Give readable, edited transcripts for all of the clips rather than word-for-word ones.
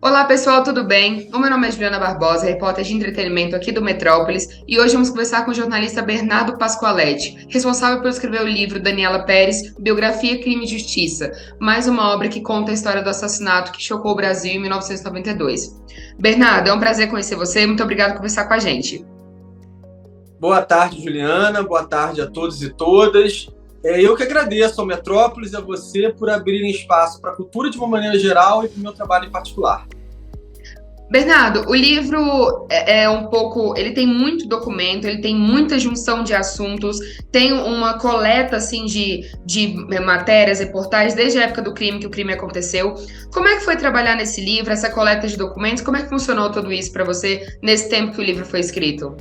Olá pessoal, tudo bem? O meu nome é Juliana Barbosa, repórter de entretenimento aqui do Metrópolis, e hoje vamos conversar com o jornalista Bernardo Pascoaletti, responsável por escrever o livro Daniela Pérez, Biografia, Crime e Justiça, mais uma obra que conta a história do assassinato que chocou o Brasil em 1992. Bernardo, é um prazer conhecer você, muito obrigado por conversar com a gente. Boa tarde, Juliana. Boa tarde a todos e todas. Eu que agradeço ao Metrópolis e a você por abrirem espaço para a cultura de uma maneira geral e para o meu trabalho em particular. Bernardo, o livro é um pouco. Ele tem muito documento, ele tem muita junção de assuntos, tem uma coleta assim de matérias, reportagens, desde a época do crime, que o crime aconteceu. Como é que foi trabalhar nesse livro, essa coleta de documentos? Como é que funcionou tudo isso para você nesse tempo que o livro foi escrito?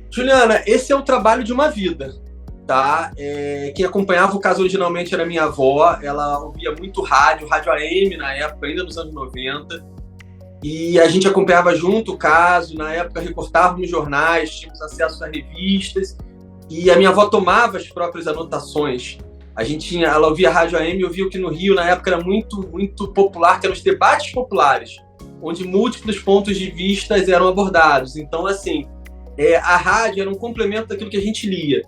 Juliana, esse é o trabalho de uma vida, tá? Quem acompanhava o caso originalmente era minha avó. Ela ouvia muito rádio AM na época, ainda nos anos 90. E a gente acompanhava junto o caso. Na época, reportávamos nos jornais, tínhamos acesso a revistas. E a minha avó tomava as próprias anotações. Ela ouvia rádio AM e ouvia o que no Rio, na época, era muito, muito popular, que eram os debates populares, onde múltiplos pontos de vista eram abordados. Então, assim, a rádio era um complemento daquilo que a gente lia.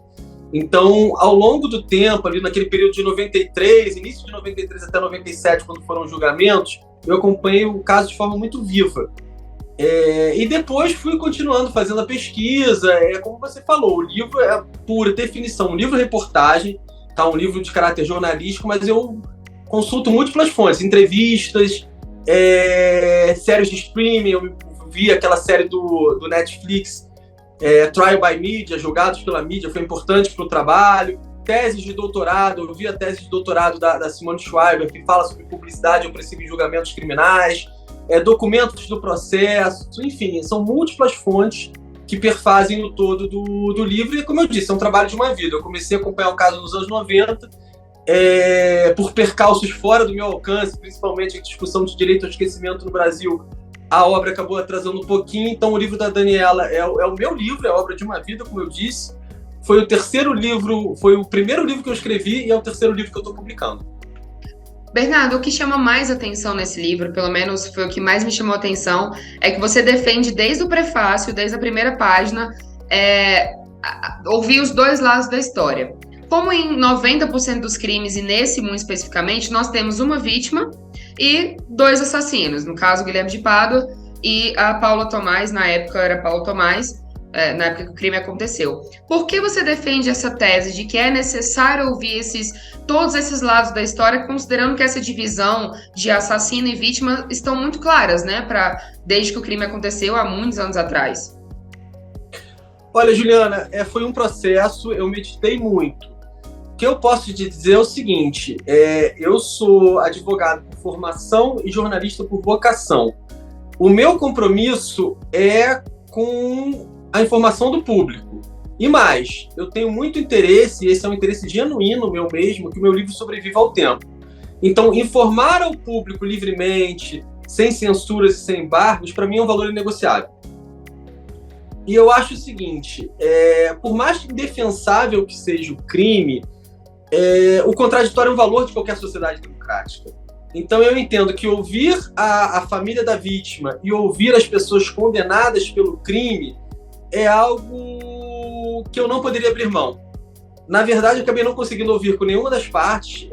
Então, ao longo do tempo, ali naquele período de 93, início de 93 até 97, quando foram os julgamentos, eu acompanhei o caso de forma muito viva. E depois fui continuando fazendo a pesquisa. Como você falou, o livro é pura definição, um livro-reportagem, tá? Um livro de caráter jornalístico, mas eu consulto múltiplas fontes, entrevistas, séries de streaming. Eu vi aquela série do Netflix, Trial by Media, Julgados pela Mídia, foi importante para o trabalho. Teses de doutorado, eu vi a tese de doutorado da Simone Schreiber, que fala sobre publicidade opressiva em julgamentos criminais, documentos do processo, enfim, são múltiplas fontes que perfazem o todo do livro. E, como eu disse, é um trabalho de uma vida. Eu comecei a acompanhar o caso nos anos 90, por percalços fora do meu alcance, principalmente a discussão de direito ao esquecimento no Brasil. A obra acabou atrasando um pouquinho, então o livro da Daniela é o meu livro, é a obra de uma vida, como eu disse. Foi o primeiro livro que eu escrevi e é o terceiro livro que eu estou publicando. Bernardo, o que chama mais atenção nesse livro, pelo menos foi o que mais me chamou a atenção, é que você defende desde o prefácio, desde a primeira página, ouvir os dois lados da história. Como em 90% dos crimes, e nesse muito especificamente, nós temos uma vítima e dois assassinos, no caso, Guilherme de Pádua e a Paula Tomás, na época era Paula Tomás, na época que o crime aconteceu. Por que você defende essa tese de que é necessário ouvir todos esses lados da história, considerando que essa divisão de assassino e vítima estão muito claras, né, desde que o crime aconteceu há muitos anos atrás? Olha, Juliana, foi um processo, eu meditei muito. O que eu posso te dizer é o seguinte: eu sou advogado por formação e jornalista por vocação. O meu compromisso é com a informação do público. E mais, eu tenho muito interesse, e esse é um interesse genuíno meu mesmo, que o meu livro sobreviva ao tempo. Então, informar ao público livremente, sem censuras e sem embargos, para mim é um valor inegociável. E eu acho o seguinte: por mais indefensável que seja o crime, o contraditório é um valor de qualquer sociedade democrática. Então eu entendo que ouvir a família da vítima e ouvir as pessoas condenadas pelo crime é algo que eu não poderia abrir mão. Na verdade, eu acabei não conseguindo ouvir com nenhuma das partes,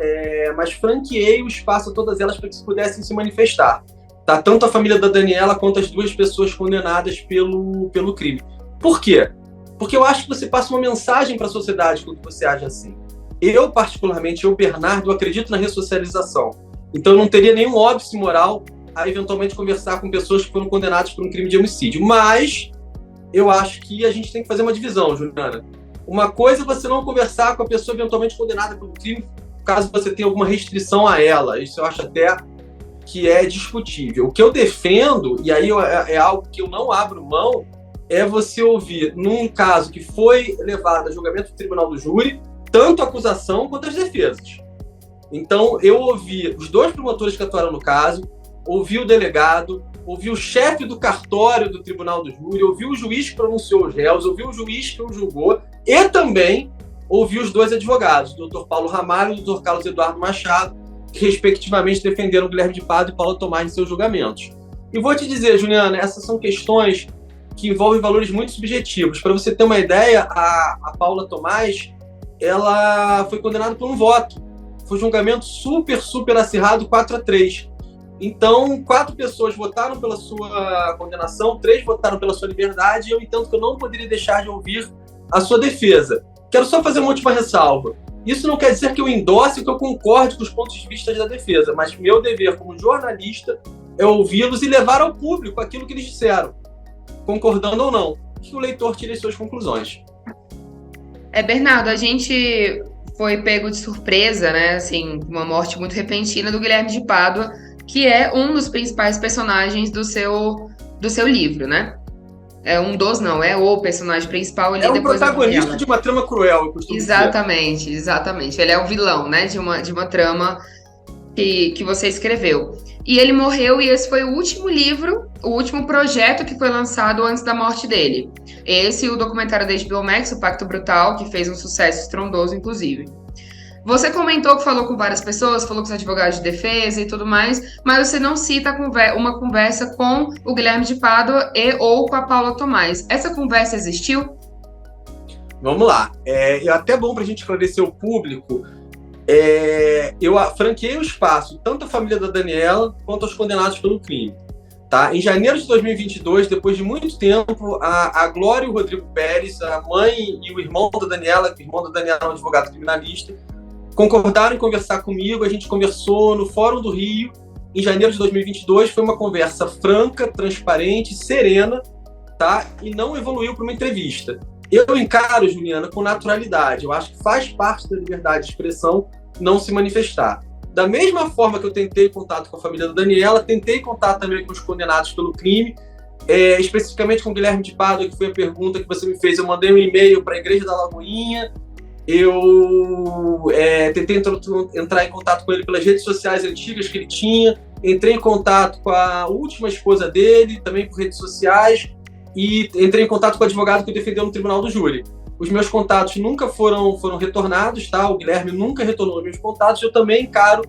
mas franqueei o espaço a todas elas para que pudessem se manifestar. Tá? Tanto a família da Daniela quanto as duas pessoas condenadas pelo crime. Por quê? Porque eu acho que você passa uma mensagem para a sociedade quando você age assim. Eu, particularmente, Bernardo, acredito na ressocialização. Então, eu não teria nenhum óbice moral a eventualmente conversar com pessoas que foram condenadas por um crime de homicídio. Mas eu acho que a gente tem que fazer uma divisão, Juliana. Uma coisa é você não conversar com a pessoa eventualmente condenada pelo crime, caso você tenha alguma restrição a ela. Isso eu acho até que é discutível. O que eu defendo, e aí é algo que eu não abro mão, é você ouvir, num caso que foi levado a julgamento do tribunal do júri, tanto a acusação quanto as defesas. Então, eu ouvi os dois promotores que atuaram no caso, ouvi o delegado, ouvi o chefe do cartório do tribunal do júri, ouvi o juiz que pronunciou os réus, ouvi o juiz que o julgou e também ouvi os dois advogados, o Dr. Paulo Ramalho e o Dr. Carlos Eduardo Machado, que respectivamente defenderam Guilherme de Pádua e Paula Tomás em seus julgamentos. E vou te dizer, Juliana, essas são questões que envolvem valores muito subjetivos. Para você ter uma ideia, a Paula Tomás, ela foi condenada por um voto. Foi um julgamento super acirrado, 4-3. Então, 4 pessoas votaram pela sua condenação, 3 votaram pela sua liberdade, e eu entendo que eu não poderia deixar de ouvir a sua defesa. Quero só fazer uma última ressalva. Isso não quer dizer que eu endosse, que eu concorde com os pontos de vista da defesa, mas meu dever como jornalista é ouvi-los e levar ao público aquilo que eles disseram, concordando ou não, que o leitor tire as suas conclusões. Bernardo, a gente foi pego de surpresa, né, assim, uma morte muito repentina do Guilherme de Pádua, que é um dos principais personagens do seu livro, né? É o personagem principal ali. É um depois protagonista de uma trama cruel, eu costumo exatamente. Ele é o vilão, né, de uma trama que você escreveu. E ele morreu, e esse foi o último livro, o último projeto que foi lançado antes da morte dele. Esse e o documentário da HBO Max, O Pacto Brutal, que fez um sucesso estrondoso, inclusive. Você comentou que falou com várias pessoas, falou com os advogados de defesa e tudo mais, mas você não cita uma conversa com o Guilherme de Pádua ou com a Paula Tomás. Essa conversa existiu? Vamos lá. É até bom para a gente esclarecer o público. Eu franqueei o espaço, tanto à família da Daniela quanto aos condenados pelo crime. Tá? Em janeiro de 2022, depois de muito tempo, a Glória e o Rodrigo Pérez, a mãe e o irmão da Daniela, que o irmão da Daniela é um advogado criminalista, concordaram em conversar comigo. A gente conversou no Fórum do Rio, em janeiro de 2022. Foi uma conversa franca, transparente, serena, tá? E não evoluiu para uma entrevista. Eu encaro, Juliana, com naturalidade. Eu acho que faz parte da liberdade de expressão não se manifestar. Da mesma forma que eu tentei contato com a família da Daniela, tentei contato também com os condenados pelo crime, especificamente com o Guilherme de Pádua, que foi a pergunta que você me fez. Eu mandei um e-mail para a Igreja da Lagoinha, eu tentei entrar em contato com ele pelas redes sociais antigas que ele tinha, entrei em contato com a última esposa dele, também por redes sociais, e entrei em contato com o advogado que defendeu no Tribunal do Júri. Os meus contatos nunca foram retornados, tá? O Guilherme nunca retornou os meus contatos. Eu também encaro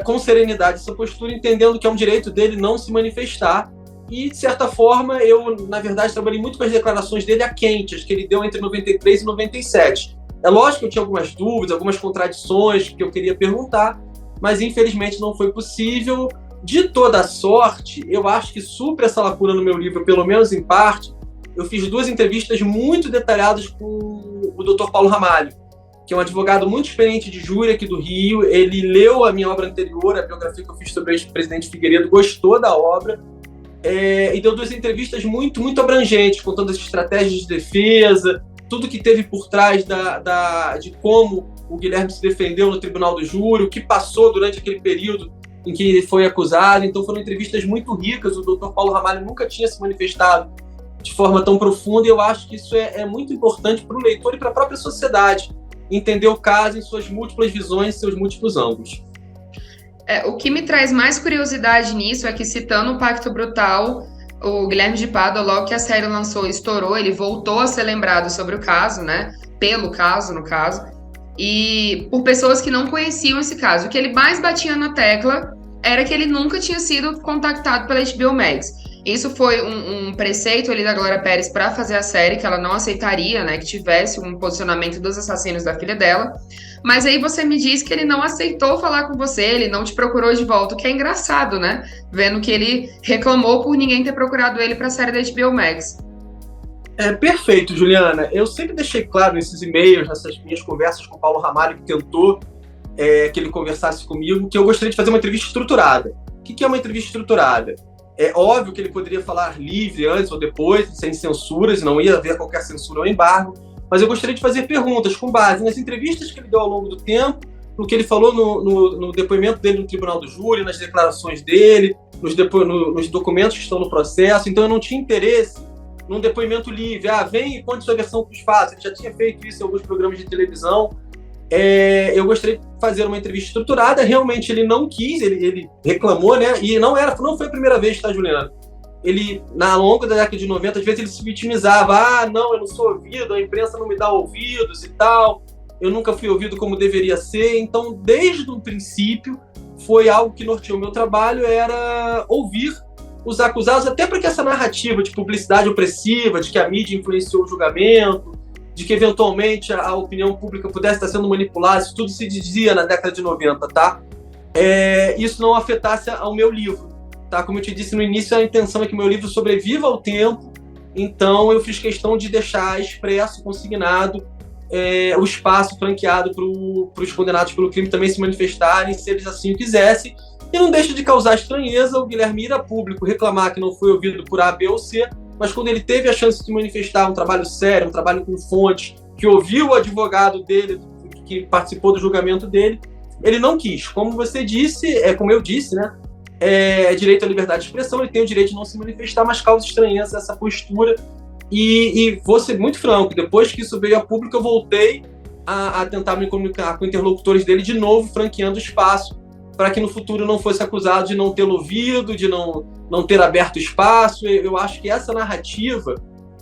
com serenidade essa postura, entendendo que é um direito dele não se manifestar. E, de certa forma, eu, na verdade, trabalhei muito com as declarações dele a quente, as que ele deu entre 93 e 97. É lógico que eu tinha algumas dúvidas, algumas contradições que eu queria perguntar, mas, infelizmente, não foi possível. De toda sorte, eu acho que supre essa lacuna no meu livro, pelo menos em parte. Eu fiz 2 entrevistas muito detalhadas com o Dr. Paulo Ramalho, que é um advogado muito experiente de júri aqui do Rio. Ele leu a minha obra anterior, a biografia que eu fiz sobre o ex-presidente Figueiredo, gostou da obra, e deu 2 entrevistas muito abrangentes, contando as estratégias de defesa, tudo que teve por trás de como o Guilherme se defendeu no Tribunal do Júri, o que passou durante aquele período em que ele foi acusado. Então foram entrevistas muito ricas. O Dr. Paulo Ramalho nunca tinha se manifestado de forma tão profunda, e eu acho que isso é muito importante para o leitor e para a própria sociedade entender o caso em suas múltiplas visões, seus múltiplos ângulos. O que me traz mais curiosidade nisso é que, citando o Pacto Brutal, o Guilherme de Pádua, logo que a série lançou, estourou, ele voltou a ser lembrado sobre o caso, né? Pelo caso, no caso, e por pessoas que não conheciam esse caso. O que ele mais batia na tecla era que ele nunca tinha sido contactado pela HBO Max. Isso foi um preceito ali da Glória Pérez para fazer a série, que ela não aceitaria, né, que tivesse um posicionamento dos assassinos da filha dela. Mas aí você me diz que ele não aceitou falar com você, ele não te procurou de volta, o que é engraçado, né? Vendo que ele reclamou por ninguém ter procurado ele para a série da HBO Max. Perfeito, Juliana. Eu sempre deixei claro nesses e-mails, nessas minhas conversas com o Paulo Ramalho, que tentou que ele conversasse comigo, que eu gostaria de fazer uma entrevista estruturada. O que é uma entrevista estruturada? É óbvio que ele poderia falar livre antes ou depois, sem censuras, não ia haver qualquer censura ou embargo, mas eu gostaria de fazer perguntas com base nas entrevistas que ele deu ao longo do tempo, no que ele falou no depoimento dele no Tribunal do Júri, nas declarações dele, nos documentos que estão no processo. Então eu não tinha interesse num depoimento livre. Vem e conte sua versão dos fatos. Ele já tinha feito isso em alguns programas de televisão. Eu gostaria de fazer uma entrevista estruturada. Realmente ele não quis, ele reclamou, né? E não foi a primeira vez, tá, Juliana? Ele, na longa da década de 90, às vezes ele se vitimizava. Não, eu não sou ouvido, a imprensa não me dá ouvidos e tal. eu nunca fui ouvido como deveria ser, então desde o princípio foi algo que norteou o meu trabalho, era ouvir os acusados, até para que essa narrativa de publicidade opressiva, de que a mídia influenciou o julgamento, de que eventualmente a opinião pública pudesse estar sendo manipulada, isso tudo se dizia na década de 90, tá? Isso não afetasse ao meu livro, tá? Como eu te disse no início, a intenção é que meu livro sobreviva ao tempo, então eu fiz questão de deixar expresso, consignado, o espaço franqueado para os condenados pelo crime também se manifestarem, se eles assim o quisessem. E não deixa de causar estranheza o Guilherme ir a público reclamar que não foi ouvido por A, B ou C, mas quando ele teve a chance de manifestar um trabalho sério, um trabalho com fontes, que ouviu o advogado dele, que participou do julgamento dele, ele não quis. Como você disse, como eu disse, né? É direito à liberdade de expressão, ele tem o direito de não se manifestar, mas causa estranheza essa postura. E vou ser muito franco, depois que isso veio a público, eu voltei a tentar me comunicar com interlocutores dele de novo, franqueando espaço, para que no futuro não fosse acusado de não tê-lo ouvido, de não ter aberto espaço. Eu acho que essa narrativa,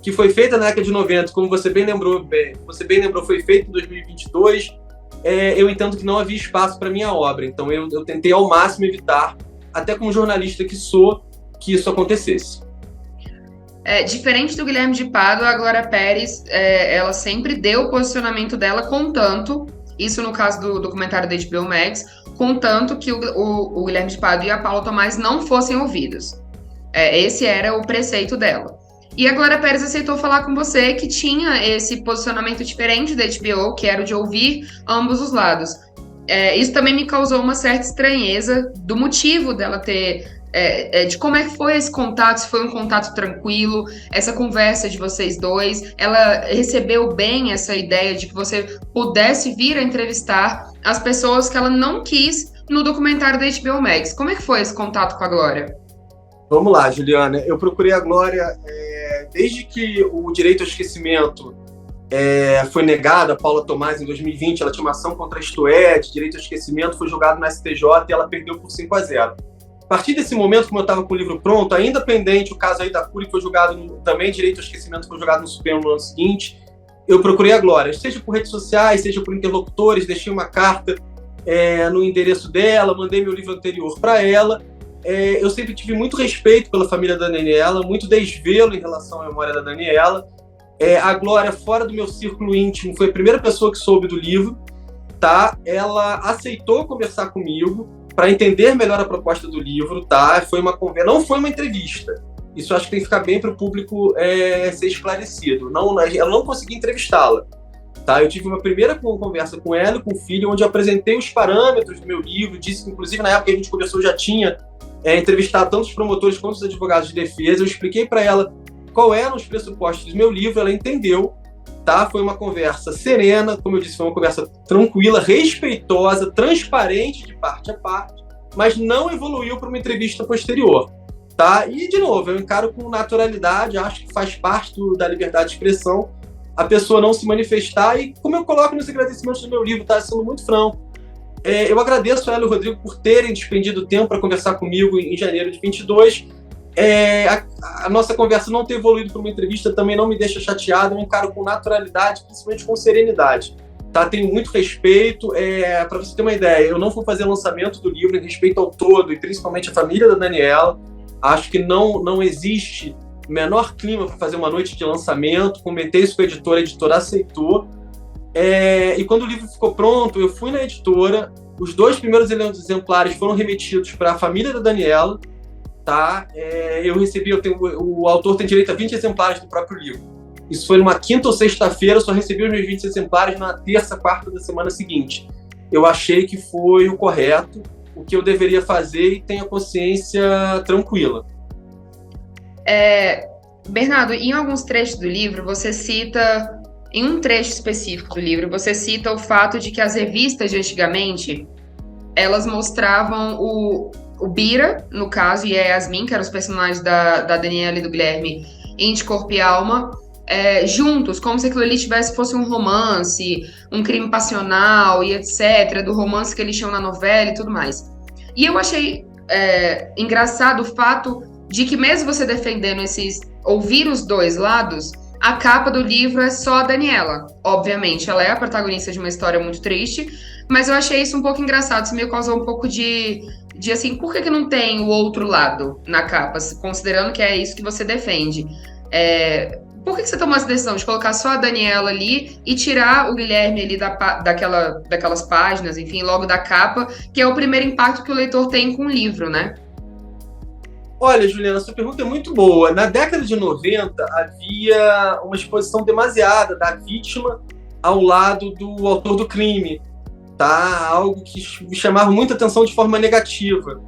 que foi feita na década de 90, como você bem lembrou, foi feita em 2022, eu entendo que não havia espaço para minha obra. Então eu tentei ao máximo evitar, até como jornalista que sou, que isso acontecesse. Diferente do Guilherme de Pádua, a Glória Pérez, ela sempre deu o posicionamento dela, contanto, isso no caso do documentário da HBO Max, contanto que o Guilherme de Pádua e a Paula Tomás não fossem ouvidos. Esse era o preceito dela. E a Glória Pérez aceitou falar com você que tinha esse posicionamento diferente da HBO, que era o de ouvir ambos os lados. Isso também me causou uma certa estranheza do motivo dela ter... de como é que foi esse contato, se foi um contato tranquilo, essa conversa de vocês dois, ela recebeu bem essa ideia de que você pudesse vir a entrevistar as pessoas que ela não quis no documentário da HBO Max. Como é que foi esse contato com a Glória? Vamos lá, Juliana. Eu procurei a Glória desde que o direito ao esquecimento foi negado a Paula Tomás em 2020. Ela tinha uma ação contra a Stoed, direito ao esquecimento foi julgado na STJ e ela perdeu por 5-0. A partir desse momento, como eu estava com o livro pronto, ainda pendente o caso aí da Cury, que foi julgado também, direito ao esquecimento foi julgado no Supremo no ano seguinte, eu procurei a Glória, seja por redes sociais, seja por interlocutores, deixei uma carta no endereço dela, mandei meu livro anterior para ela. Eu sempre tive muito respeito pela família da Daniela, muito desvelo em relação à memória da Daniela. A Glória, fora do meu círculo íntimo, foi a primeira pessoa que soube do livro, tá? Ela aceitou conversar comigo para entender melhor a proposta do livro, tá? Foi uma conversa, não foi uma entrevista. Isso acho que tem que ficar bem para o público ser esclarecido. Eu não consegui entrevistá-la, tá? Eu tive uma primeira conversa com ela e com o filho, onde eu apresentei os parâmetros do meu livro, disse que, inclusive, na época que a gente conversou, já tinha entrevistado tanto os promotores quanto os advogados de defesa. Eu expliquei para ela qual eram os pressupostos do meu livro, ela entendeu, tá? Foi uma conversa serena, como eu disse, foi uma conversa tranquila, respeitosa, transparente de parte a parte, mas não evoluiu para uma entrevista posterior, tá? E, de novo, eu encaro com naturalidade, acho que faz parte da liberdade de expressão a pessoa não se manifestar, e como eu coloco nos agradecimentos do meu livro, tá? Sendo muito franco, eu agradeço a ela e o Rodrigo por terem despendido tempo para conversar comigo em janeiro de 22. A nossa conversa não ter evoluído para uma entrevista também não me deixa chateado, eu encaro com naturalidade, principalmente com serenidade, tá? Tenho muito respeito. Para você ter uma ideia, eu não vou fazer lançamento do livro em respeito ao todo, e principalmente a família da Daniela. Acho que não existe menor clima para fazer uma noite de lançamento. Comentei isso com a editora aceitou. E quando o livro ficou pronto, eu fui na editora, os 2 primeiros exemplares foram remetidos para a família da Daniela, tá? O autor tem direito a 20 exemplares do próprio livro. Isso foi numa quinta ou sexta-feira, eu só recebi os meus 20 exemplares na terça, quarta da semana seguinte. Eu achei que foi o correto, o que eu deveria fazer, e tenho a consciência tranquila. Bernardo, em alguns trechos do livro, você cita... Em um trecho específico do livro, você cita o fato de que as revistas de antigamente, elas mostravam o Bira, no caso, e a Yasmin, que eram os personagens da Daniela e do Guilherme, em De Corpo e Alma, juntos, como se aquilo ali fosse um romance, um crime passional e etc., do romance que eles tinham na novela e tudo mais. E eu achei engraçado o fato de que, mesmo você defendendo ouvir os dois lados, a capa do livro é só a Daniela. Obviamente, ela é a protagonista de uma história muito triste, mas eu achei isso um pouco engraçado, isso me causou um pouco de assim, por que não tem o outro lado na capa, considerando que é isso que você defende? Por que você tomou essa decisão de colocar só a Daniela ali e tirar o Guilherme ali daquelas páginas, enfim, logo da capa, que é o primeiro impacto que o leitor tem com o livro, né? Olha, Juliana, sua pergunta é muito boa. Na década de 90, havia uma exposição demasiada da vítima ao lado do autor do crime, tá? Algo que me chamava muita atenção de forma negativa.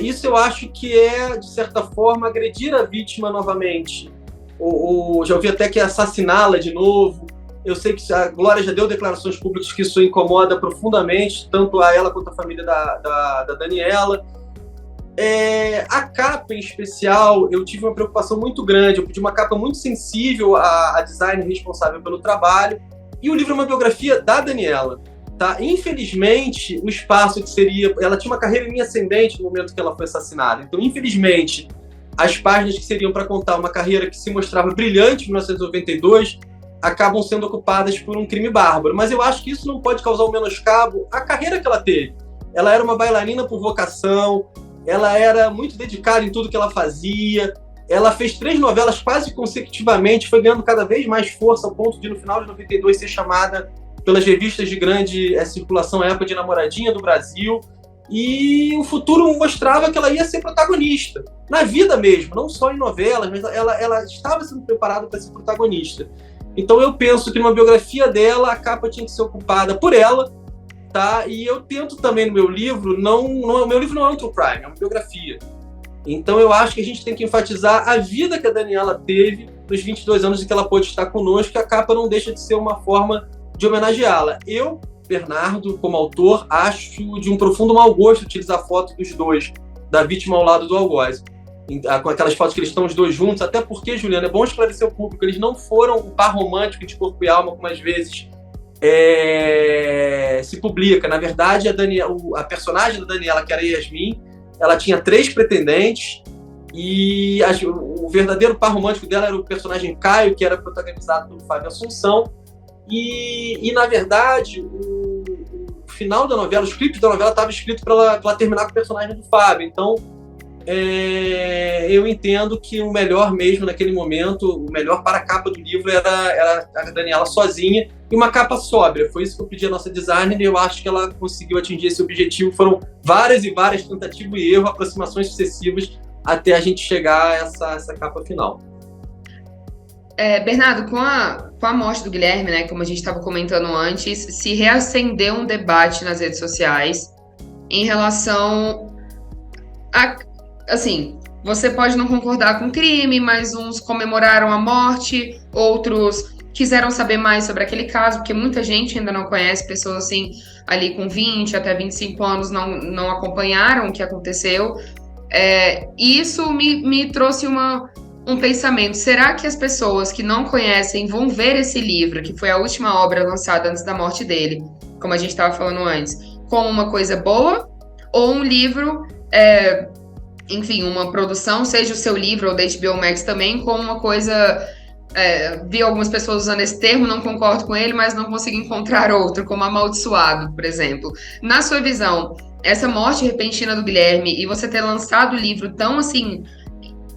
Isso eu acho que é, de certa forma, agredir a vítima novamente. Já ouvi até que é assassiná-la de novo. Eu sei que a Glória já deu declarações públicas que isso incomoda profundamente, tanto a ela quanto a família da Daniela. A capa, em especial, eu tive uma preocupação muito grande. Eu pedi uma capa muito sensível à design responsável pelo trabalho. E o livro é uma biografia da Daniela. Tá? Infelizmente, o espaço que seria... Ela tinha uma carreira em ascendente no momento que ela foi assassinada. Então, infelizmente, as páginas que seriam para contar uma carreira que se mostrava brilhante em 1992 acabam sendo ocupadas por um crime bárbaro. Mas eu acho que isso não pode causar um menoscabo à carreira que ela teve. Ela era uma bailarina por vocação, ela era muito dedicada em tudo que ela fazia, ela fez 3 novelas quase consecutivamente, foi ganhando cada vez mais força, ao ponto de, no final de 92, ser chamada pelas revistas de grande circulação à época de namoradinha do Brasil, e o futuro mostrava que ela ia ser protagonista, na vida mesmo, não só em novelas, mas ela estava sendo preparada para ser protagonista. Então eu penso que numa biografia dela, a capa tinha que ser ocupada por ela, tá? E eu tento também no meu livro, o meu livro não é um true crime, é uma biografia. Então eu acho que a gente tem que enfatizar a vida que a Daniela teve nos 22 anos em que ela pôde estar conosco, que a capa não deixa de ser uma forma de homenageá-la. Eu, Bernardo, como autor, acho de um profundo mau gosto utilizar a foto dos dois, da vítima ao lado do algoz, com aquelas fotos que eles estão os dois juntos, até porque, Juliana, é bom esclarecer ao público, eles não foram um par romântico de corpo e alma, como às vezes se publica. Na verdade, a personagem da Daniela, que era Yasmin, ela tinha 3 pretendentes, e o verdadeiro par romântico dela era o personagem Caio, que era protagonizado pelo Fábio Assunção, e na verdade, o final da novela, os clipes da novela estavam escritos para ela terminar com o personagem do Fábio. Então, eu entendo que o melhor mesmo naquele momento, o melhor para a capa do livro era a Daniela sozinha, e uma capa sóbria. Foi isso que eu pedi à nossa designer, e eu acho que ela conseguiu atingir esse objetivo. Foram várias e várias tentativas e erros, aproximações sucessivas, até a gente chegar a essa capa final. Bernardo, com a morte do Guilherme, né, como a gente estava comentando antes, se reacendeu um debate nas redes sociais em relação a, assim, você pode não concordar com o crime, mas uns comemoraram a morte, outros quiseram saber mais sobre aquele caso, porque muita gente ainda não conhece, pessoas assim, ali com 20 até 25 anos não acompanharam o que aconteceu. Isso me trouxe um pensamento. Será que as pessoas que não conhecem vão ver esse livro, que foi a última obra lançada antes da morte dele, como a gente estava falando antes, como uma coisa boa, ou um livro, enfim, uma produção, seja o seu livro ou da HBO Max também, como uma coisa... vi algumas pessoas usando esse termo, não concordo com ele, mas não consigo encontrar outro, como amaldiçoado, por exemplo. Na sua visão, essa morte repentina do Guilherme e você ter lançado o livro tão assim,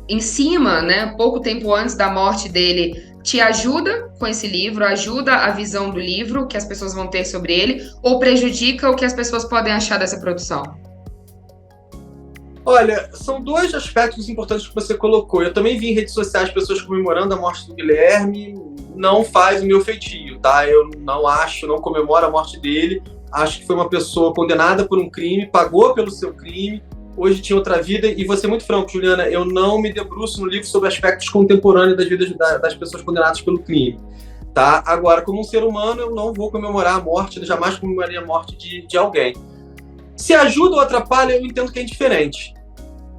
em cima, né, pouco tempo antes da morte dele, te ajuda com esse livro, ajuda a visão do livro que as pessoas vão ter sobre ele, ou prejudica o que as pessoas podem achar dessa produção? Olha, são 2 aspectos importantes que você colocou. Eu também vi em redes sociais pessoas comemorando a morte do Guilherme. Não faz o meu feitio, tá? Eu não comemoro a morte dele. Acho que foi uma pessoa condenada por um crime, pagou pelo seu crime, hoje tinha outra vida. E vou ser muito franco, Juliana, eu não me debruço no livro sobre aspectos contemporâneos das vidas das pessoas condenadas pelo crime, tá? Agora, como um ser humano, eu não vou comemorar a morte, eu jamais comemoraria a morte de alguém. Se ajuda ou atrapalha, eu entendo que é indiferente.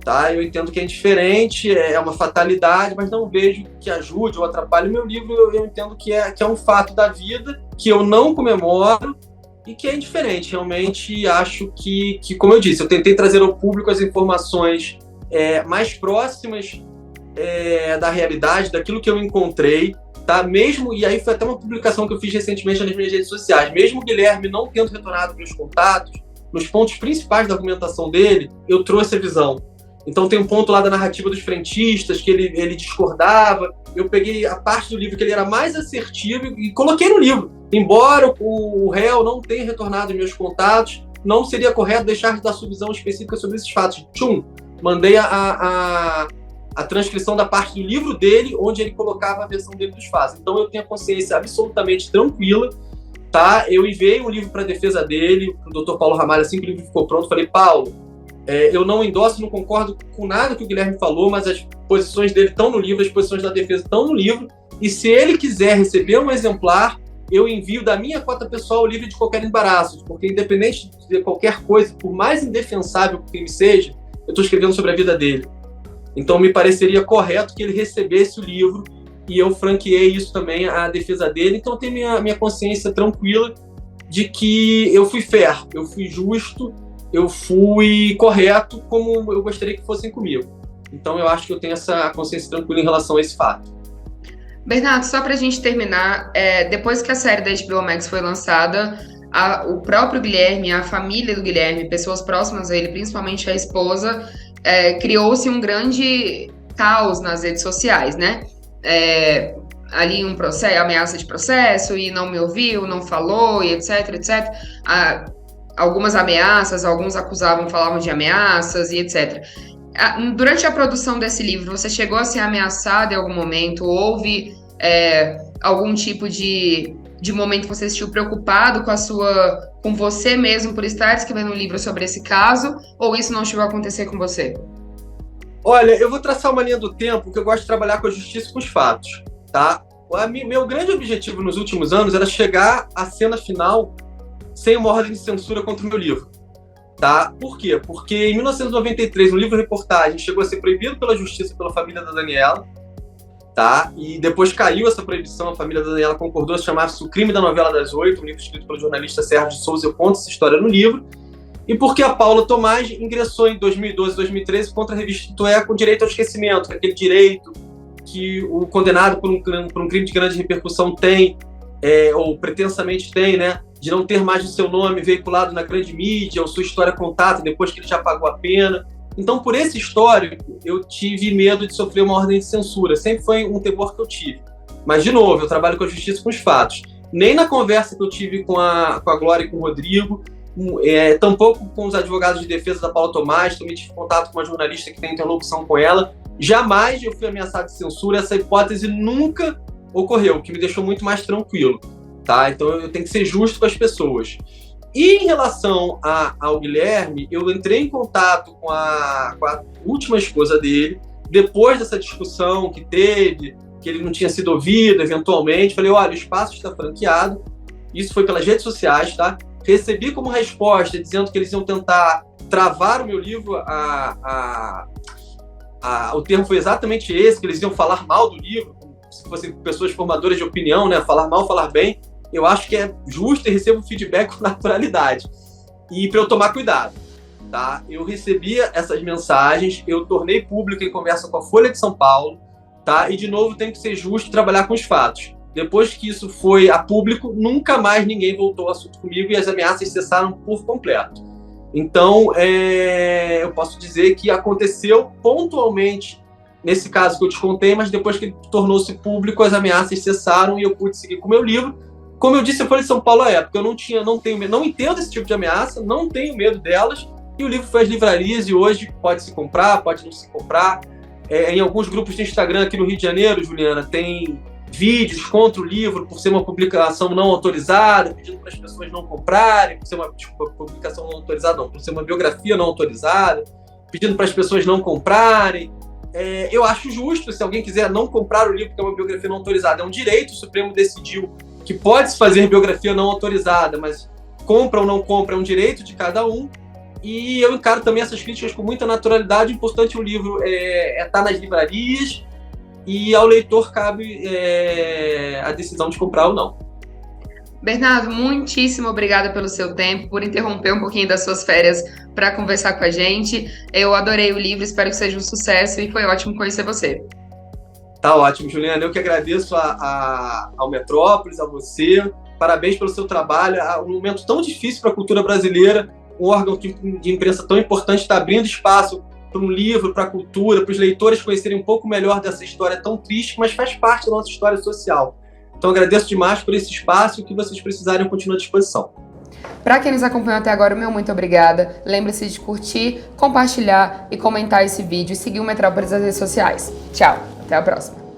Tá? Eu entendo que é indiferente, é uma fatalidade, mas não vejo que ajude ou atrapalhe o meu livro. Eu entendo que é um fato da vida, que eu não comemoro e que é indiferente. Realmente acho que, como eu disse, eu tentei trazer ao público as informações mais próximas da realidade, daquilo que eu encontrei, tá? Mesmo, e aí foi até uma publicação que eu fiz recentemente nas minhas redes sociais, mesmo o Guilherme não tendo retornado meus contatos, nos pontos principais da argumentação dele, eu trouxe a visão. Então tem um ponto lá da narrativa dos frentistas, que ele discordava, eu peguei a parte do livro que ele era mais assertivo e coloquei no livro. Embora o réu não tenha retornado meus contatos, não seria correto deixar de dar sua visão específica sobre esses fatos. Mandei a transcrição da parte do livro dele, onde ele colocava a versão dele dos fatos. Então eu tenho a consciência absolutamente tranquila, tá? Eu enviei um livro para a defesa dele, para o Dr. Paulo Ramalho, assim que o livro ficou pronto, falei, Paulo, eu não endosso, não concordo com nada que o Guilherme falou, mas as posições dele estão no livro, as posições da defesa estão no livro, e se ele quiser receber um exemplar, eu envio da minha cota pessoal livre de qualquer embaraço, porque independente de qualquer coisa, por mais indefensável que o crime seja, eu estou escrevendo sobre a vida dele. Então me pareceria correto que ele recebesse o livro, e eu franqueei isso também à defesa dele. Então eu tenho minha consciência tranquila de que eu fui fair, eu fui justo, eu fui correto como eu gostaria que fossem comigo. Então eu acho que eu tenho essa consciência tranquila em relação a esse fato. Bernardo, só pra gente terminar, depois que a série da HBO Max foi lançada, o próprio Guilherme, a família do Guilherme, pessoas próximas a ele, principalmente a esposa, criou-se um grande caos nas redes sociais, né? Ali um processo, ameaça de processo, e não me ouviu, não falou, e etc, etc. Algumas ameaças, alguns falavam de ameaças, e etc. Durante a produção desse livro, você chegou a ser ameaçado em algum momento? Houve algum tipo de momento que você se sentiu preocupado com você mesmo por estar escrevendo um livro sobre esse caso? Ou isso não chegou a acontecer com você? Olha, eu vou traçar uma linha do tempo, porque eu gosto de trabalhar com a justiça e com os fatos, tá? Meu grande objetivo nos últimos anos era chegar à cena final sem uma ordem de censura contra o meu livro. Tá? Por quê? Porque em 1993, um livro-reportagem chegou a ser proibido pela justiça pela família da Daniela, tá? E depois caiu essa proibição, a família da Daniela concordou, chamava-se O Crime da Novela das Oito, um livro escrito pelo jornalista Sérgio de Souza. Eu conto essa história no livro. E porque a Paula Tomás ingressou em 2012, 2013 contra a revista Isto É, com direito ao esquecimento, aquele direito que o condenado por um crime de grande repercussão tem, ou pretensamente tem, né? De não ter mais o seu nome veiculado na grande mídia, ou sua história contada depois que ele já pagou a pena. Então, por esse histórico, eu tive medo de sofrer uma ordem de censura. Sempre foi um temor que eu tive. Mas, de novo, eu trabalho com a justiça e com os fatos. Nem na conversa que eu tive com a Glória e com o Rodrigo, tampouco com os advogados de defesa da Paula Tomás, também tive contato com uma jornalista que tem interlocução com ela. Jamais eu fui ameaçado de censura. Essa hipótese nunca ocorreu, o que me deixou muito mais tranquilo. Tá? Então eu tenho que ser justo com as pessoas. E em relação ao Guilherme, eu entrei em contato com a última esposa dele, depois dessa discussão que teve, que ele não tinha sido ouvido eventualmente. Falei, olha, o espaço está franqueado. Isso foi pelas redes sociais, tá? Recebi como resposta dizendo que eles iam tentar travar o meu livro. O termo foi exatamente esse, que eles iam falar mal do livro, como se fossem pessoas formadoras de opinião, né? Falar mal, falar bem. Eu acho que é justo e recebo feedback com naturalidade. E para eu tomar cuidado, tá? Eu recebi essas mensagens, eu tornei público em conversa com a Folha de São Paulo, tá? E, de novo, tem que ser justo e trabalhar com os fatos. Depois que isso foi a público, nunca mais ninguém voltou ao assunto comigo e as ameaças cessaram por completo. Então, eu posso dizer que aconteceu pontualmente nesse caso que eu te contei, mas depois que ele tornou-se público, as ameaças cessaram e eu pude seguir com o meu livro. Como eu disse, eu falei de São Paulo à época, eu não entendo esse tipo de ameaça, não tenho medo delas, e o livro foi às livrarias e hoje pode se comprar, pode não se comprar. Em alguns grupos de Instagram aqui no Rio de Janeiro, Juliana, tem vídeos contra o livro por ser uma publicação não autorizada, pedindo para as pessoas não comprarem, por ser uma publicação não autorizada, não, por ser uma biografia não autorizada, pedindo para as pessoas não comprarem. Eu acho justo, se alguém quiser não comprar o livro porque é uma biografia não autorizada, é um direito, o Supremo decidiu que pode-se fazer biografia não autorizada, mas compra ou não compra é um direito de cada um, e eu encaro também essas críticas com muita naturalidade. O importante o livro estar nas livrarias, e ao leitor cabe a decisão de comprar ou não. Bernardo, muitíssimo obrigada pelo seu tempo, por interromper um pouquinho das suas férias para conversar com a gente. Eu adorei o livro, espero que seja um sucesso e foi ótimo conhecer você. Tá ótimo, Juliana. Eu que agradeço ao Metrópolis, a você. Parabéns pelo seu trabalho. Um momento tão difícil para a cultura brasileira, um órgão de imprensa tão importante está abrindo espaço para um livro, para a cultura, para os leitores conhecerem um pouco melhor dessa história tão triste, mas faz parte da nossa história social. Então, agradeço demais por esse espaço e o que vocês precisarem, eu continuo à disposição. Para quem nos acompanhou até agora, meu muito obrigada. Lembre-se de curtir, compartilhar e comentar esse vídeo e seguir o Metrópolis nas redes sociais. Tchau, até a próxima.